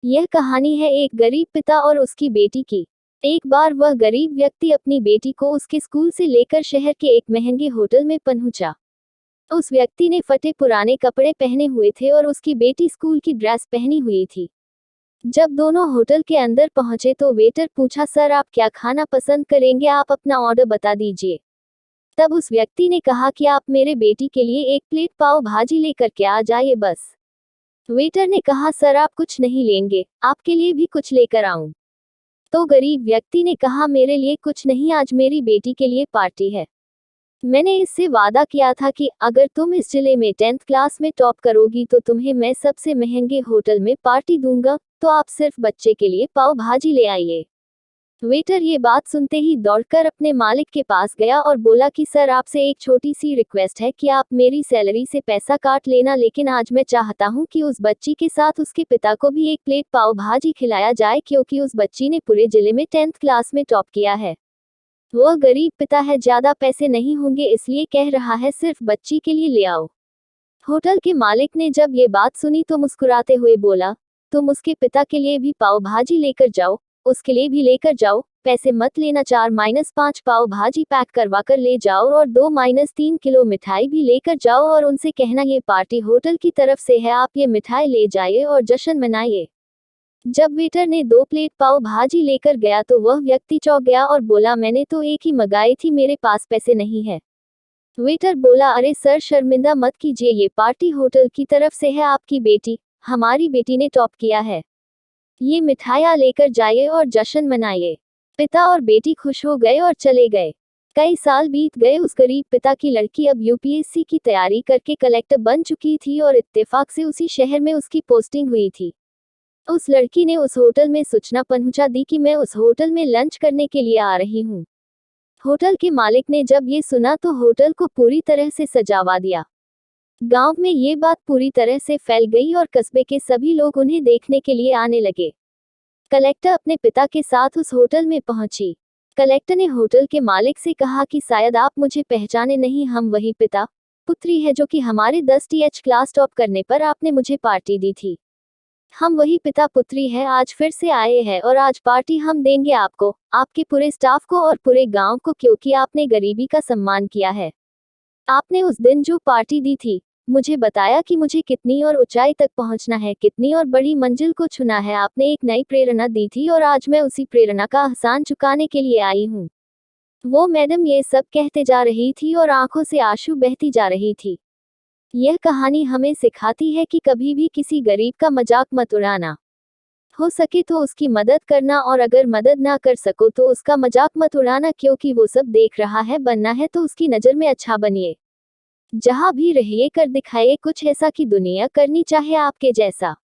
यह कहानी है एक गरीब पिता और उसकी बेटी की। एक बार वह गरीब व्यक्ति अपनी बेटी को उसके स्कूल से लेकर शहर के एक महंगे होटल में पहुंचा। उस व्यक्ति ने फटे पुराने कपड़े पहने हुए थे और उसकी बेटी स्कूल की ड्रेस पहनी हुई थी। जब दोनों होटल के अंदर पहुंचे तो वेटर पूछा, सर आप क्या खाना पसंद करेंगे, आप अपना ऑर्डर बता दीजिए। तब उस व्यक्ति ने कहा कि आप मेरे बेटी के लिए एक प्लेट पाव भाजी लेकर के आ जाइए बस। वेटर ने कहा, सर आप कुछ नहीं लेंगे, आपके लिए भी कुछ लेकर आऊं? तो गरीब व्यक्ति ने कहा, मेरे लिए कुछ नहीं, आज मेरी बेटी के लिए पार्टी है। मैंने इससे वादा किया था कि अगर तुम इस जिले में 10th क्लास में टॉप करोगी तो तुम्हें मैं सबसे महंगे होटल में पार्टी दूंगा, तो आप सिर्फ बच्चे के लिए पाव भाजी ले आइए। वेटर ये बात सुनते ही दौड़कर अपने मालिक के पास गया और बोला कि सर आपसे एक छोटी सी रिक्वेस्ट है कि आप मेरी सैलरी से पैसा काट लेना, लेकिन आज मैं चाहता हूं कि उस बच्ची के साथ उसके पिता को भी एक प्लेट पाव भाजी खिलाया जाए, क्योंकि उस बच्ची ने पूरे जिले में 10th क्लास में टॉप किया है। वह गरीब पिता है, ज्यादा पैसे नहीं होंगे इसलिए कह रहा है, सिर्फ बच्ची के लिए ले आओ। होटल के मालिक ने जब ये बात सुनी तो मुस्कुराते हुए बोला, तुम उसके पिता के लिए भी पाव भाजी लेकर जाओ, उसके लिए भी लेकर जाओ, पैसे मत लेना, 4-5 पाव भाजी पैक करवा कर ले जाओ और 2-3 किलो मिठाई भी लेकर जाओ और उनसे कहना ये पार्टी होटल की तरफ से है, आप ये मिठाई ले जाइए और जश्न मनाइए। जब वेटर ने 2 प्लेट पाव भाजी लेकर गया तो वह व्यक्ति चौंक गया और बोला, मैंने तो एक ही मंगाई थी, मेरे पास पैसे नहीं है। वेटर बोला, अरे सर शर्मिंदा मत कीजिए, ये पार्टी होटल की तरफ से है, आपकी बेटी, हमारी बेटी ने टॉप किया है, ये मिठाइयाँ लेकर जाइए और जश्न मनाइए। पिता और बेटी खुश हो गए और चले गए। कई साल बीत गए। उस गरीब पिता की लड़की अब यूपीएससी की तैयारी करके कलेक्टर बन चुकी थी और इत्तेफाक से उसी शहर में उसकी पोस्टिंग हुई थी। उस लड़की ने उस होटल में सूचना पहुंचा दी कि मैं उस होटल में लंच करने के लिए आ रही हूँ। होटल के मालिक ने जब ये सुना तो होटल को पूरी तरह से सजावा दिया। गांव में ये बात पूरी तरह से फैल गई और कस्बे के सभी लोग उन्हें देखने के लिए आने लगे। कलेक्टर अपने पिता के साथ उस होटल में पहुंची। कलेक्टर ने होटल के मालिक से कहा कि शायद आप मुझे पहचाने नहीं, हम वही पिता पुत्री है जो कि हमारे 10th क्लास टॉप करने पर आपने मुझे पार्टी दी थी। हम वही पिता पुत्री है, आज फिर से आए हैं और आज पार्टी हम देंगे आपको, आपके पूरे स्टाफ को और पूरे गांव को, क्योंकि आपने गरीबी का सम्मान किया है। आपने उस दिन जो पार्टी दी थी, मुझे बताया कि मुझे कितनी और ऊंचाई तक पहुंचना है, कितनी और बड़ी मंजिल को छूना है। आपने एक नई प्रेरणा दी थी और आज मैं उसी प्रेरणा का एहसान चुकाने के लिए आई हूँ। वो मैडम ये सब कहते जा रही थी और आंखों से आंसू बहती जा रही थी। यह कहानी हमें सिखाती है कि कभी भी किसी गरीब का मजाक मत उड़ाना। हो सके तो उसकी मदद करना, और अगर मदद ना कर सको तो उसका मजाक मत उड़ाना, क्योंकि वो सब देख रहा है, बनना है तो उसकी नज़र में अच्छा बनिए। जहाँ भी रहिए कर दिखाइए कुछ ऐसा कि दुनिया करनी चाहे आपके जैसा।